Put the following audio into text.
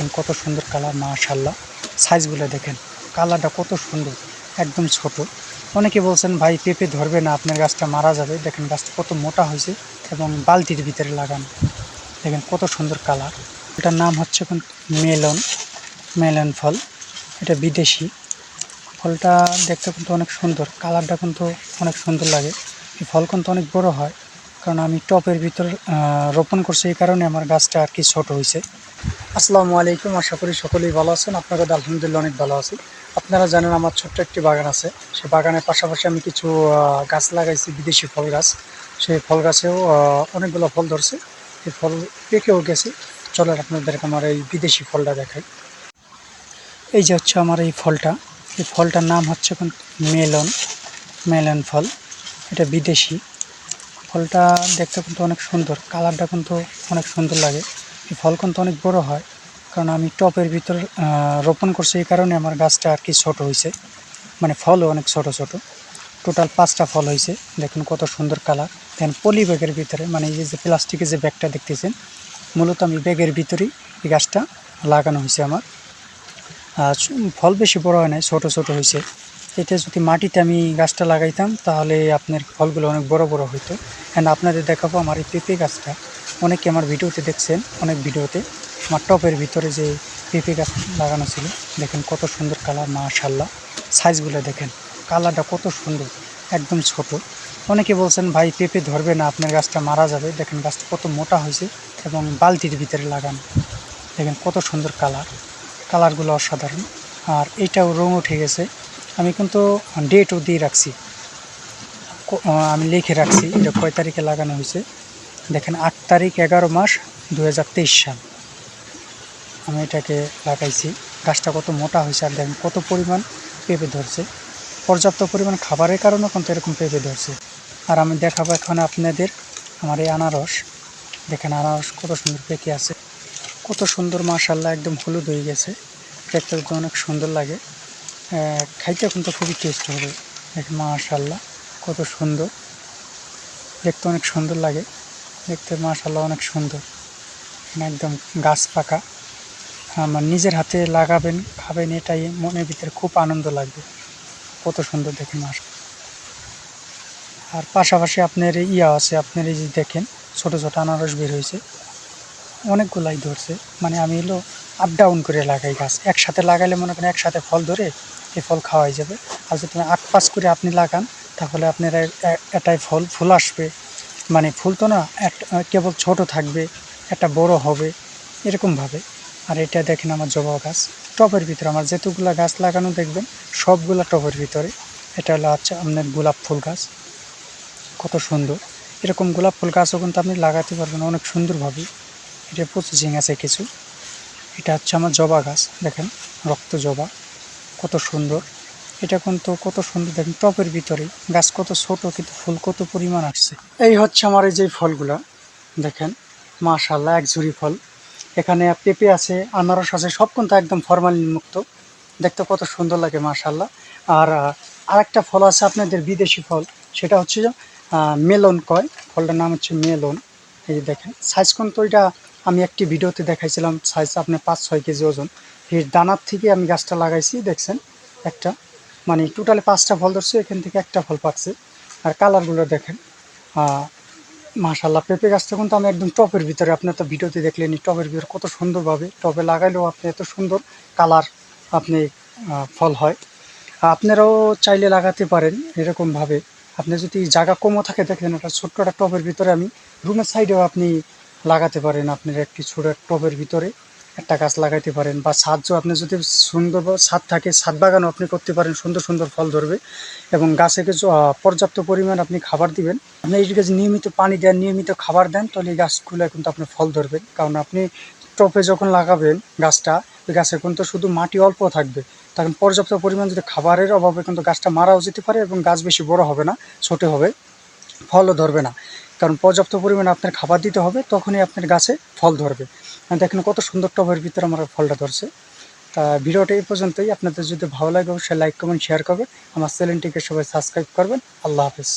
দেখেন কত সুন্দর কালার, মাশাআল্লাহ। সাইজগুলো দেখেন, কালারটা কত সুন্দর, একদম ছোট। অনেকে বলছেন ভাই পেঁপে ধরবে না, আপনার গাছটা মারা যাবে। দেখেন গাছটা কত মোটা হয়েছে এবং বালতির ভিতরে লাগানো। দেখেন কত সুন্দর কালার। এটার নাম হচ্ছে মেলন, মেলন ফল। এটা বিদেশি ফলটা, দেখতে কিন্তু অনেক সুন্দর, কালারটা কিন্তু অনেক সুন্দর লাগে। এই ফল কিন্তু অনেক বড় হয়, কারণ আমি টপের ভিতর রোপণ করছি, এই কারণে আমার গাছটা আর কি ছোট হয়েছে। আসসালামু আলাইকুম, আশা করি সকলেই ভালো আছেন। আপনাদের আলহামদুলিল্লাহ অনেক ভালো আছি। আপনারা জানেন আমার ছোট্ট একটি বাগান আছে, সেই বাগানের পাশাপাশি আমি কিছু গাছ লাগাইছি, বিদেশি ফল গাছ। সেই ফল গাছেও অনেকগুলো ফল ধরছে, এই ফল পেকেও গেছে। চলেন আপনাদেরকে আমার এই বিদেশি ফলটা দেখাই। এই যে হচ্ছে আমার এই ফলটা, এই ফলটার নাম হচ্ছে মেলন, মেলন ফল। এটা বিদেশি ফলটা, দেখতে কিন্তু অনেক সুন্দর, কালারটা কিন্তু অনেক সুন্দর লাগে। এই ফল কিন্তু অনেক বড় হয়, কারণ আমি টপের ভিতর রোপণ করছি, এই কারণে আমার গাছটা আর কি ছোট হয়েছে, মানে ফলও অনেক ছোট ছোট। টোটাল 5টা ফল হয়েছে। দেখুন কত সুন্দর কালার। দেন পলি ব্যাগের ভিতরে, মানে এই যে প্লাস্টিকের যে ব্যাগটা দেখতেছেন, মূলত আমি ব্যাগের ভিতরেই এই গাছটা লাগানো হয়েছে আমার। ফল বেশি বড় হয় নাই, ছোট ছোট হয়েছে। এটা যদি মাটিতে আমি গাছটা লাগাইতাম তাহলে আপনার ফলগুলো অনেক বড় বড় হইতো। অ্যান্ড আপনাদের দেখাবো আমার এই পেঁপে গাছটা। অনেকে আমার ভিডিওতে দেখছেন, অনেক ভিডিওতে আমার টপের ভিতরে যে পেঁপে গাছ লাগানো ছিল। দেখেন কত সুন্দর কালার, মাশাআল্লাহ। সাইজগুলো দেখেন, কালারটা কত সুন্দর, একদম ছোট। অনেকে বলছেন ভাই পেঁপে ধরবে না, আপনার গাছটা মারা যাবে। দেখেন গাছটা কত মোটা হয়েছে এবং বালতির ভিতরে লাগানো। দেখেন কত সুন্দর কালার, কালারগুলো অসাধারণ। আর এইটাও রং উঠে গেছে। আমি কিন্তু ডেটও দিয়ে রাখছি, আমি লিখে রাখছি এটা কয় তারিখে লাগানো হয়েছে। দেখেন 8 তারিখ 11 মাস 2023 সাল আমি এটাকে লাগাইছি। গাছটা কত মোটা হয়েছে, আর দেখেন কত পরিমাণ পেঁপে ধরছে। পর্যাপ্ত পরিমাণ খাবারের কারণে কিন্তু এরকম পেঁপে ধরছে। আর আমি দেখাবো এখন আপনাদের আমার এই আনারস। দেখেন আনারস কত সুন্দর পেকে আছে, কত সুন্দর, মাশাআল্লাহ। একদম হলুদ হয়ে গেছে, দেখতে কিন্তু অনেক সুন্দর লাগে। খাইতে কিন্তু খুবই টেস্ট হবে। দেখেন মাশাআল্লাহ কত সুন্দর, দেখতে অনেক সুন্দর লাগে। দেখতে মাশাআল্লাহ অনেক সুন্দর, একদম গাছ পাকা। আমার নিজের হাতে লাগাবেন, খাবেন, এটাই মনের ভিতরে খুব আনন্দ লাগবে। কত সুন্দর দেখেন আর পাশাপাশি আপনার ইয়া আছে, আপনার এই যে দেখেন ছোট ছোট আনারস বের হয়েছে, অনেকগুলাই ধরছে। মানে আমি হলো আপ ডাউন করে লাগাই গাছ, একসাথে লাগাইলে মনে করেন একসাথে ফল ধরে এই ফল খাওয়াই যাবে। আর যদি 8-5 করে আপনি লাগান তাহলে আপনার এটাই ফুল আসবে, মানে ফুল তো না, কেবল ছোট থাকবে, একটা বড় হবে এরকমভাবে। আর এটা দেখেন আমার জবা গাছ, টবের ভিতরে আমার যেতগুলা গাছ লাগানো দেখবেন সবগুলা টবের ভিতরে। এটা হলো হচ্ছে আপনার গোলাপ ফুল গাছ, কত সুন্দর। এরকম গোলাপ ফুল গাছও কিন্তু আপনি লাগাতে পারবেন অনেক সুন্দরভাবে। এটা প্রসেসিং আছে কিছু। এটা হচ্ছে আমার জবা গাছ, দেখেন রক্ত জবা, কত সুন্দর। এটা কিন্তু কত সুন্দর, দেখেন টবের ভিতরে গাছ কত ছোট, কিন্তু ফুল কত পরিমাণ আসছে। এই হচ্ছে আমার এই যে ফলগুলা, দেখেন মাশাআল্লাহ, এক ঝুড়ি ফল। এখানে পেঁপে আছে, আনারস আছে, সব কিন্তু একদম ফরমালিন মুক্ত, দেখতে কত সুন্দর লাগে মাশাআল্লাহ। আর আরেকটা ফল আছে আপনাদের বিদেশি ফল, সেটা হচ্ছে মেলন কয়, ফলটার নাম হচ্ছে মেলন। এই যে দেখেন সাইজ কিন্তু, এটা আমি একটি ভিডিওতে দেখাইছিলাম, সাইজ আপনার 5-6 কেজি ওজন। এই দানার থেকে আমি গাছটা লাগাইছি, দেখছেন একটা, মানে টোটালি 5টা ফল ধরছে, এখান থেকে একটা ফল পাকছে। আর কালারগুলো দেখেন মাশাআল্লাহ। পেঁপে গাছটা কিন্তু আমি একদম টপের ভিতরে, আপনার তো ভিডিওতে দেখলেনি, টপের ভিতরে কত সুন্দরভাবে, টবে লাগাইলেও আপনি এত সুন্দর কালার আপনি ফল হয়। আপনারাও চাইলে লাগাতে পারেন এরকমভাবে। আপনি যদি জায়গা কমও থাকে, দেখেন একটা ছোট্ট একটা টবের ভিতরে আমি রুমের সাইডেও আপনি লাগাতে পারেন। আপনার একটি ছোট টবের ভিতরে একটা গাছ লাগাইতে পারেন, বা ছাদও আপনি যদি সুন্দর ছাদ থাকে, ছাদ বাগানও আপনি করতে পারেন, সুন্দর সুন্দর ফল ধরবে। এবং গাছে কিছু পর্যাপ্ত পরিমাণ আপনি খাবার দিবেন। আপনি এই গাছ নিয়মিত পানি দেন, নিয়মিত খাবার দেন, তাহলে এই গাছগুলো কিন্তু আপনার ফল ধরবেন। কারণ আপনি টবে যখন লাগাবেন গাছটা, ওই গাছে কিন্তু শুধু মাটি অল্প থাকবে, তখন পর্যাপ্ত পরিমাণ যদি খাবারের অভাবে কিন্তু গাছটা মারাও যেতে পারে, এবং গাছ বেশি বড় হবে না, ছোট হবে, ফলও ধরবে না। কারণ পর্যাপ্ত পরিমাণে আপনার খাবার দিতে হবে, তখনই আপনার গাছে ফল ধরবে। দেখেন কত সুন্দর টবের ভিতরে আমার ফলটা ধরছে। তা ভিডিওটা এই পর্যন্তই। আপনাদের যদি ভালো লাগে অবশ্যই লাইক কমেন্ট শেয়ার করবেন, আমার চ্যানেলটিকে সবাই সাবস্ক্রাইব করবেন। আল্লাহ হাফেজ।